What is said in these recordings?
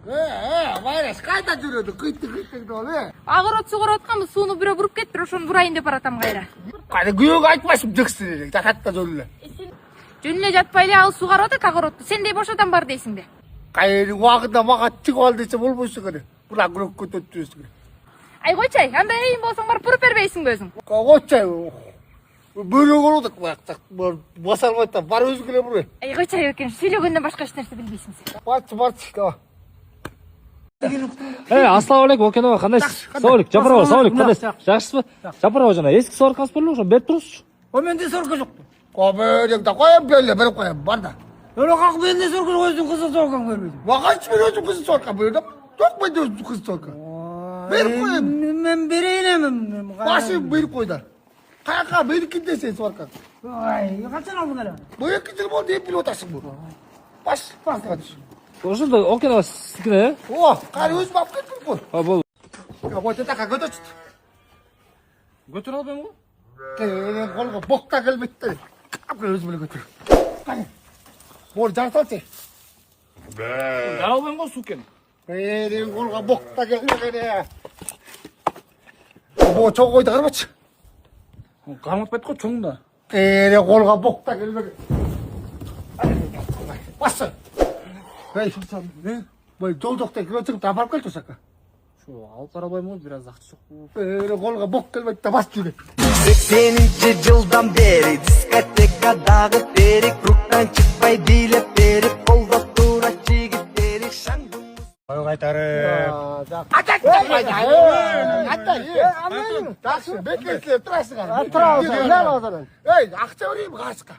Вайрас кайда жүрөдү? Кыйт доо. Агырот сугарып атканбыз, сууну бирөө буруп кетиптир, ошону бурайын деп баратам кайра. Кайда күйөөгө айтпайсың жыксын. Жататта жолу. Жөн эле жатпай эле ал сугарып атат агыротду. Сендей бош адам бар дейсиң да. Кайын убагында мага чыгып ал десе болбойсуң кene. Була күрөккө төттүрсүң. Ай койчай, андай эйин болсоң барып буруп бербейсиңби өзүң? Койчай. Бөлө болдук бактак. Басар байта бар өзгөлө бур. Ай койчай экен, сүйлөгөндөн башка эч нерсе билбейсиң сен. Барчы. Ассалаумалейкум, Окенова, кандайсыз? Саулик, Жапарова, Саулик, кандайсыз? Жакшысызбы? Жапарова жана, эски соркаңыз бар эле, ошону берип турузчу. Менде сорка жок. Коберекте коем берип коем, бар да. Өлө как менде сорка койдуң, кызыл соркаң бербейди. Вагач мен өзүм кыз сорка бердим. Жок менде өзүм кыз сорка. Берип коем. Мен берейин эми. Башы берип койду. Каяка меникинде сен сорка. Ай, качан алдың эле? Бу 2 жыл болду, эп билип атасың бу. Баш. Ошондо Окенова сиздикине, О, кары өзүм алып кеттим го. болду. Вот это как это? Көтөрө албайм го? Колго бокта келбейт. Өзүм эле көтөр. Кане. Бор жарталчы. Жара албайм го сукен. Колго бокта келбейт. Бо чогойду карбачы. Карматпайт го чоң да. Колго бокта келбейт. Басы. Эй, бой жолдокта кирочуп табарып кел тосака. Алып бара албайм го, бир аз акча жок. Колго бок келбейт да бас жүрөт. 80 жылдан бери дискотекадагы терек руктан чыкпай бийлеп берип колдо тура жигиттери шаңдуу. Кайтарып. Таксы, бекетлер турасыңар. Турабыз. Эй, акча берейинби кашка?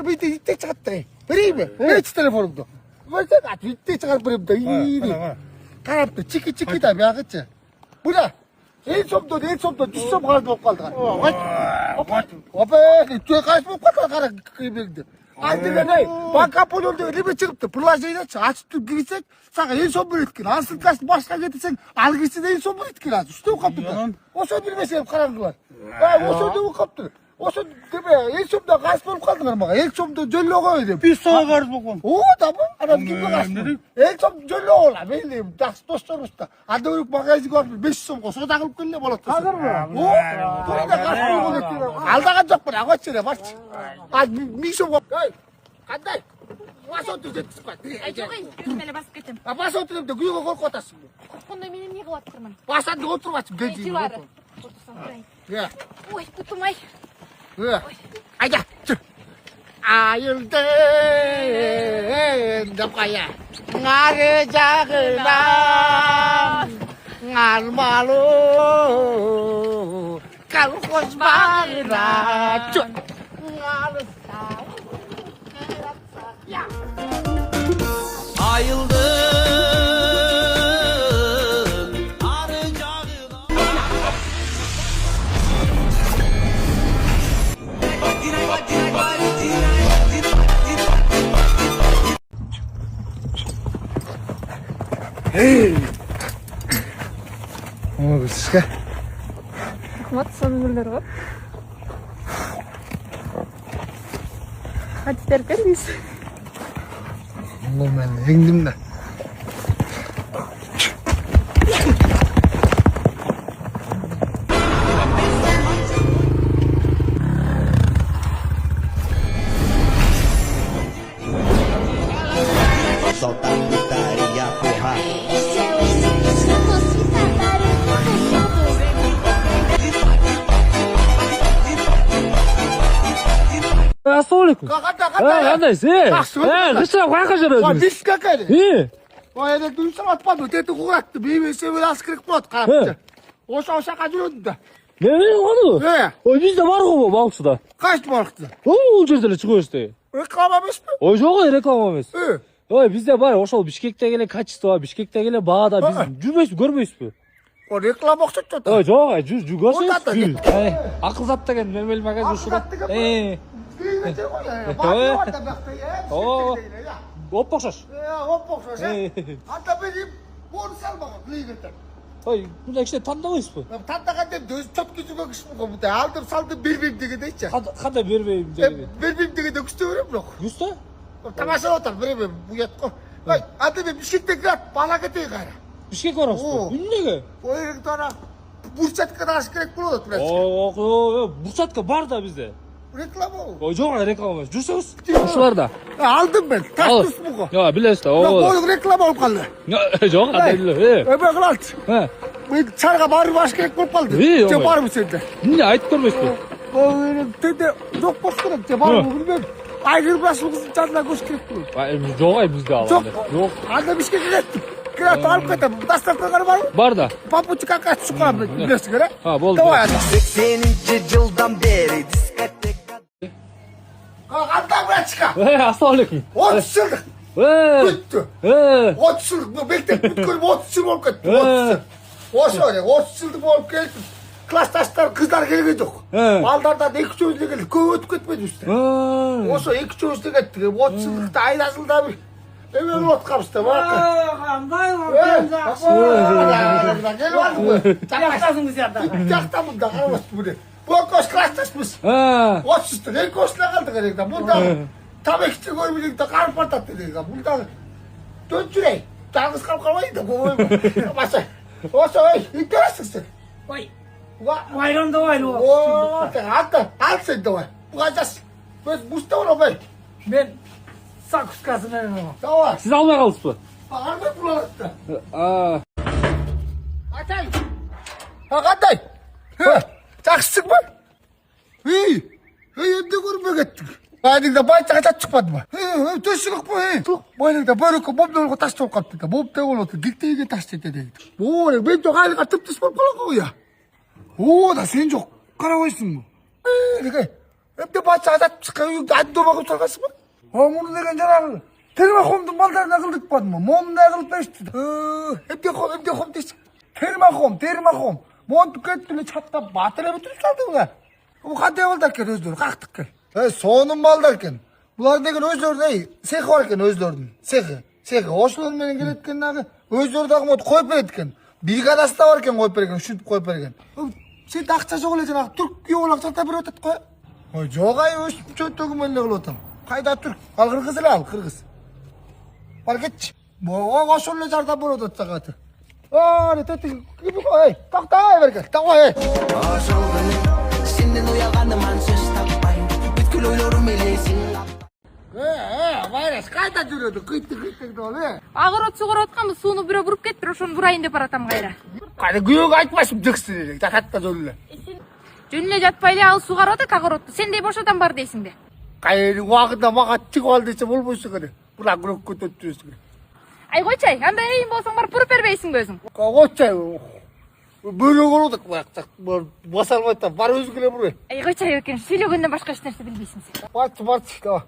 Бийте итте чыгатты. Берейинби? Эч телефонумду. Бөлсөк, итте чыгарып берем да. Ийди. Карапты, чики да биягычы. Бура. Эл сомдо 100 сом калды болуп калды. Опе, чөй кайсы болуп калды кара кийимиңди. Антигеней, банка полонду либе чыгыпты. Приложениечи ачып кирсек, сага 100 сом берет экен. Ансылкасын башка кетсең, ал кирсе 100 сом берет экен азыр. Үстө калды да. Ошо билбесем караңгылар. Ошо деп калыптыр. Ошо деме, 100 сомдо кайсы болуп калдыңар мага? 100 сомдо жөллөгөй деп. 100 сомго карыз болгон. О, да бу. Адам кимге кайсы? 100 сом жөллөгөй. Мейли, жакшы досторубуз да. Анда өрүк магазинге барып 500 сомго соода кылып келе болот. Азырбы? О, турда кайсы болгон экен. Алдаган жокмун, агачы эле барчы. 1000 сомго. Эй, кандай? Бас отур жеткиз кой. Ай жок, өзүм эле басып кетем. Бас отуруп да күйөөгө коркуп атасың. Корккондой менен эмне кылып атырмын? Басанды отурбачы, гежи. Жылары. Отурсам турайын. Ой, бутум ай. Айда, чыр. Айылды деп кая. Ары жагынан армалуу колхоз багына чыр. Ayıldım arı jagına. О, биске. Рахмат, сонурлар го. Хadi терпелиз. Бул мен эңдим да. Solta a putaria, porra. Esse é o início, você tá Ассалаумалейкум. Кандайсыз? Кычырап каяка Ва, жүрөсүңүз? бис какая? Ой, эне дүйсөң атпады, тети куратты. Бейбесе бир аз кирик болот карапчы. Ошо шака жүрөдү да. Неме кону? Ой, бизде бар го балыкчыда. Кайсы барыкты? Бул жерде эле чыгып өстү. Реклама эмеспи? Ой, жок, реклама эмес. Ой, бизде бар, ошол Бишкектеги эле качество, Бишкектеги эле баада биз жүрбөйсүз, көрбөйсүзбү? О, реклама окшоп жатат. Ой, жок, жүргөсүз. Отат да. Акыл зат деген мемел магазин ушуга. Оппа окшош. Оппа окшош. Анда бери бор салмага клиенттер. Ой, мындай кичине тандабайсызбы? Тандаган деп өзү чотку жүгө кишим го мындай алдым салдым бербейм дегендейчи. Кандай бербейм дегени? Бербейм дегенде күчтө берем бирок. Юста? Тамаша отур, бербейм. Буят го. Ой, анда мен Бишкекте келат, бала кетейін қайра. Бишкек барасыз О. ба? Неге? Ойрың тора бурчатканы аш керек болады, білесің. Бурчатка бар да бізде. Реклама ол. Ой, жоқ, реклама емес. Жүрсеңіз. Ушыларда. Алдым мен, Ал. тас тұс бұғы. Я, білесіз да. Ол реклама болып қалды. Жоқ, адайлы. Өбе қылалды. Мен шарға барып аш керек болып қалды. Ой. Сен барып сенде. Не айтып көрмейсіз бе? Ол тенде жоқ болсы керек. Сен барып білмедім. Айгыр басыл қыздың жанына көш керек болады. Жоқ, бізде алады. Жоқ. Анда Бишкекке кеттім. Кірат алып кетем. Доставкаға бар ма? Бар да. Папучка қайтып шыққан білесің керек. Болды. Давай анда. 80 жылдан бері дискотека. Анда братчика. Ассалаумалейкум. 30 жылдық. Күтті. 30 жылдық. Мектеп бүткенім 30 жыл болып кетті. 30 жыл. Осы өре 30 жылдық болып келдім. Класстастар қыздар келген жоқ. Балдардан 2 өзіне келді. Көп өтіп кетмеді үсті. Осы 2 өзіне кетті. 30 жылдықты айда жылда бір. Өмен отқамызды. Қандай ол Келіп алдым ғой. Жақтасың сияқты. Жақта мұнда қарамасты бұны. Бұл көз класстаспыз. 30-тың 2 осына қалды керек. Мұнда табекті көрмедіңді қарып бартады керек. Мұнда дөт жүрей. Жалғыз қалып қалмайды. Басы. Осы ой, интересіңсің. Ой, майрам давай. О, ал сен давай. Бұға жас. Біз бұста орамай. Мен сакускасын әйнім. Давай. Сіз алмай қалдыңыз ба? Армай бұларатты. Атай. Қандай? Жақсысың ба? Енді көрмей кеттің. Байдыңда байцаға жат шықпады ма? Төсілік ба? Байдыңда бөрікі бомдолға тас болып қапты. Бомда олады, гектейге тас жете дейді. Мен жоқ айлыға тып-тыс болып қалан ғой я. Да сен жоқ, қара ойсың ба? Әбде байцаға жат шыққан үйіңді әдді omағып салғансың ба? Мұны деген жаңағы термохомдың балдарына қылдық бады ма? Момда қылып бәшті. Әбде хом дейсің. Термохом. Монты көттілі чаттап батыры бүтіріп салдың ба? Қандай балдар кен өздері, қақтық кен. Соның балдар кен. Бұлар деген өздерінің, сеқі бар кен өздерінің. Сеқі. Осылармен келеткен нағы өздердің моды қойып береткен. Бригадасы да бар кен қойып берген, үшініп қойып берген. Сен ақша жоқ олай жаңағы түрк еуалақ жақта бір өтет қой. Жоқ ай өшіп чөттегі мәлі қыл отам. Қайда түрк? Ал қырғыз әлі ал, қырғыз. Бар кетші. Осы олай жарда бір өтет сағаты. Тақтай бергел, тақтай. Ажыл күні сенден ұялғаныман сөз таппайын. Бүткіл ойларым елесің. Вайрас, қайда жүреді? Қиттік доли. Ағырот суғыр отқанбыз, суыны біреу бұрып кеттір, ошоны бұрайын деп баратам қайра. Қайда күйеуге айтмашым жүксін елек, жататта жөлі. Жөніне жатпайлы ал суғар оты қағыротты, сендей бошатан бар дейсің де. Қайын уақытта мағат чығып ал десе болмайсы қане. Бұна күрек көтет жүресің. Ай қойчай, анда әйін болсаң барып бұрып бербейсің бе өзің? Қойчай, бөлек олудық бұяқтақ. Басалмайтта, бар өзі келе бұрай. Ай қойчай өкен, сөйлегеннен башқа еш нәрсе білмейсің сен. Баршы, давай.